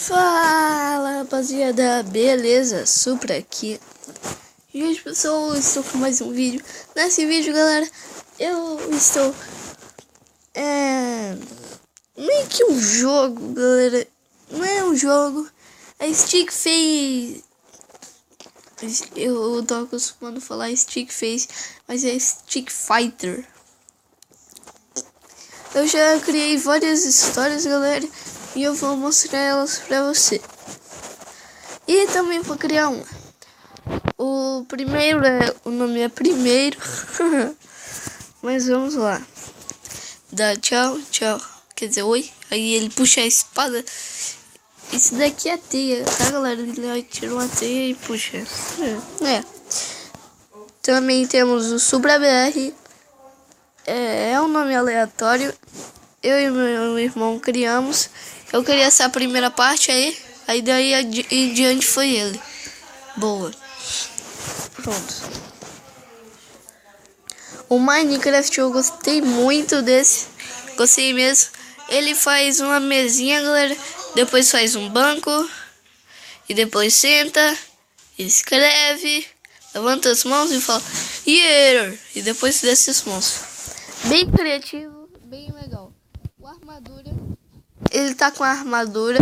Fala rapaziada, beleza? Supra aqui. E hoje pessoal, eu estou com mais um vídeo. Nesse vídeo galera, eu estou meio que um jogo galera. Não é um jogo, a Stick fez. Eu tô acostumado a falar Stick Face, mas é Stick Fighter. Eu já criei várias histórias galera, e eu vou mostrar elas pra você. E também vou criar uma. O primeiro o nome é primeiro. Mas vamos lá. Dá tchau, tchau. Quer dizer, oi. Aí ele puxa a espada. Esse daqui é teia, tá galera? Ele tira uma teia e puxa. Também temos o Supra BR. É um nome aleatório. Eu e meu irmão criamos. Eu criei essa primeira parte aí. Aí daí em diante foi ele. Boa. Pronto. O Minecraft eu gostei muito desse. Gostei mesmo. Ele faz uma mesinha, galera. Depois faz um banco. E depois senta. Escreve. Levanta as mãos e fala yeah! E depois desce as mãos. Bem criativo. Bem legal. O armadura. Ele tá com a armadura.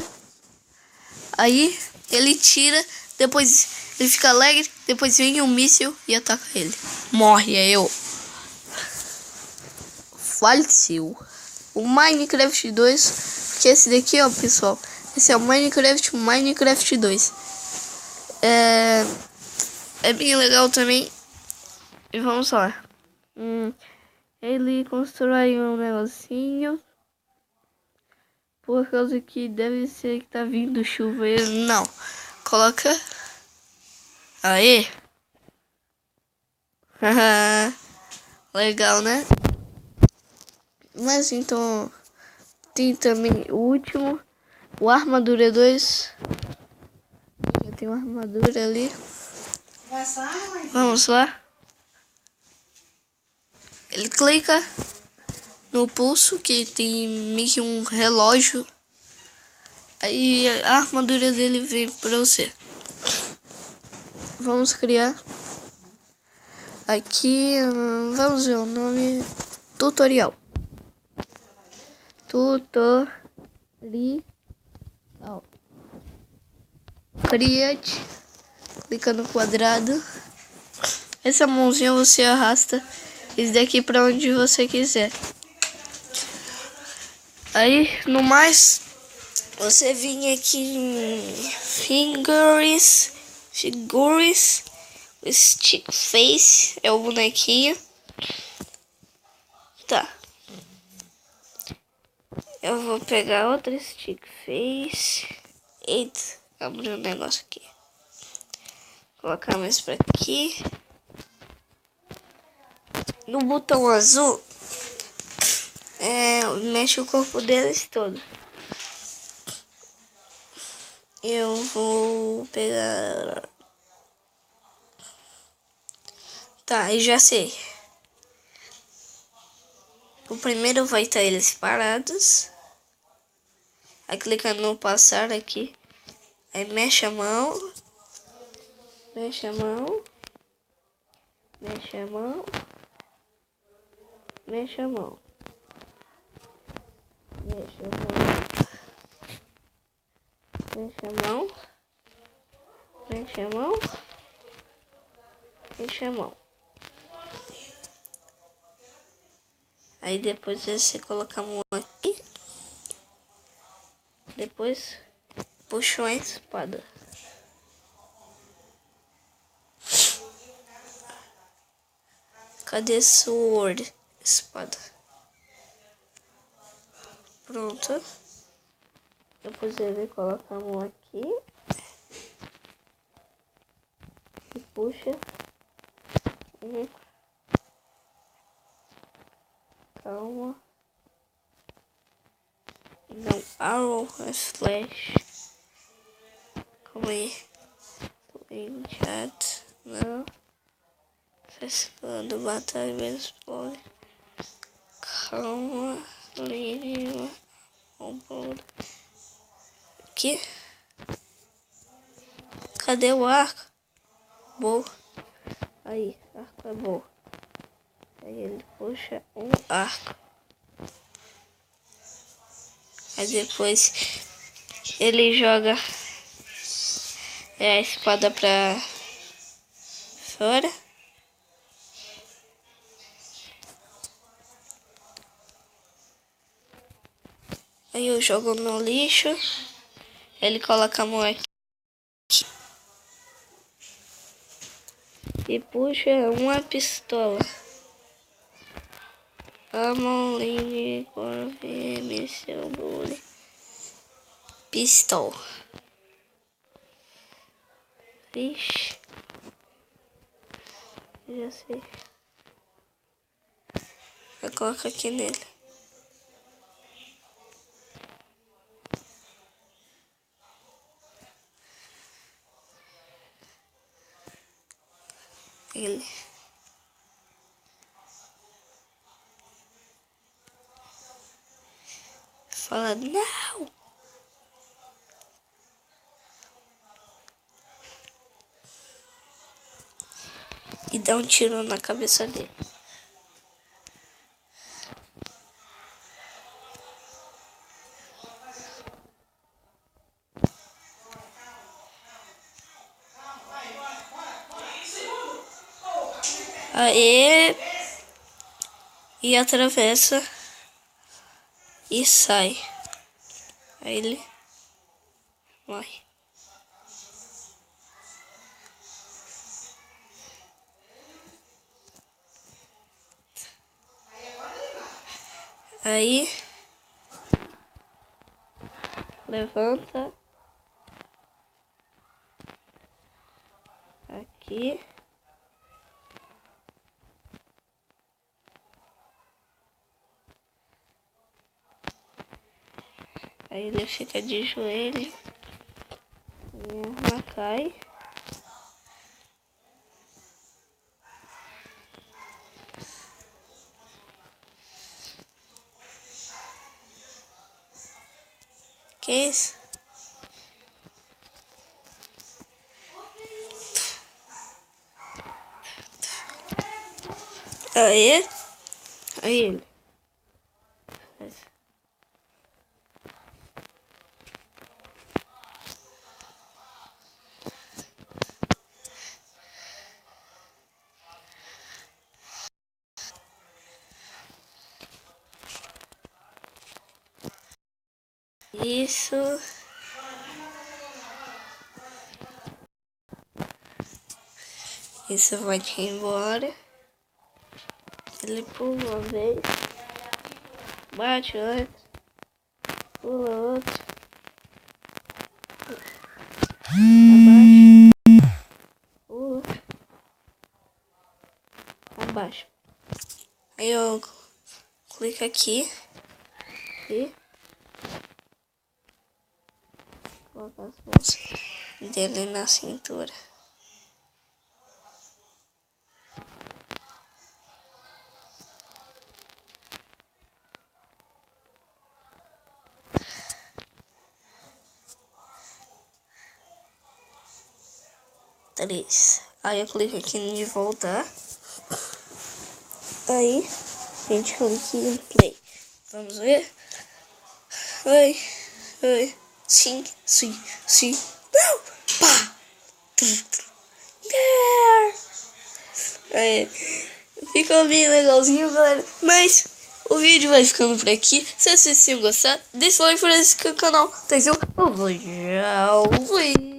Aí ele tira. Depois ele fica alegre. Depois vem um míssil e ataca ele. Morre, é eu. Faleceu. O Minecraft 2. Porque esse daqui, ó, pessoal. Esse é o Minecraft 2. É bem legal também. E vamos lá. Ele constrói um negocinho. Por causa que deve ser que tá vindo chuva. Não. Coloca. Aê. Legal, né? Mas então tem também o último, o armadura 2. Já tem uma armadura ali. Vamos lá. Ele clica no pulso que tem meio que um relógio. Aí a armadura dele vem para você. Vamos criar. Aqui vamos ver o nome. Tutorial. Create. Clica no quadrado. Essa mãozinha você arrasta esse daqui para onde você quiser. Aí no mais você vem aqui em figures, Stick Face é o bonequinho. Tá. Eu vou pegar outra Stick Face. Eita, abriu um negócio aqui. Colocar mais pra aqui. No botão azul, mexe o corpo deles todo. Eu vou pegar. Tá, eu já sei. O primeiro vai estar eles parados. Aí clica no passar aqui. Aí mexe a mão. Mexe a mão. Mexe a mão. Mexe a mão. Mexe a mão. Mexe a mão. Mexe a mão. Mexe a mão. Aí depois você coloca a mão aqui. Depois puxa a espada. Cadê sword? Espada. Pronto. Depois ele coloca a mão aqui. E puxa. Calma. Não, arrow é flash. Calma aí. Chat. Não. Festival batalha mesmo explode. Calma. Lírio. Aqui. Cadê o arco? Boa. Aí, arco é bom. Aí ele puxa um arco. Aí depois ele joga a espada pra fora. Aí eu jogo no lixo. Ele coloca a mão aqui e puxa uma pistola. A mão linda com missão bullying. Pistola. Vixe. Já sei. Eu coloco aqui nele. Ele. Fala, não! E dá um tiro na cabeça dele. Aí e atravessa e sai. Aí ele morre. Aí levanta aqui. Aí ele fica de joelho. Minha arma cai. Que isso? Aí ele. Isso. Isso vai te embora. Ele pula uma vez. Bate outra. Pula outra. Abaixa. Pula. Abaixa. Aí eu clico aqui. E coloco as mãos dele na cintura. Três. Aí eu clico aqui em voltar. Aí a gente clica em play. Vamos ver? Oi. Sim. Não! Pá! Aí, ficou bem legalzinho, galera. Mas o vídeo vai ficando por aqui. Se vocês tenham gostado, deixa o like para esse canal. Atenção, eu vou já. Fui.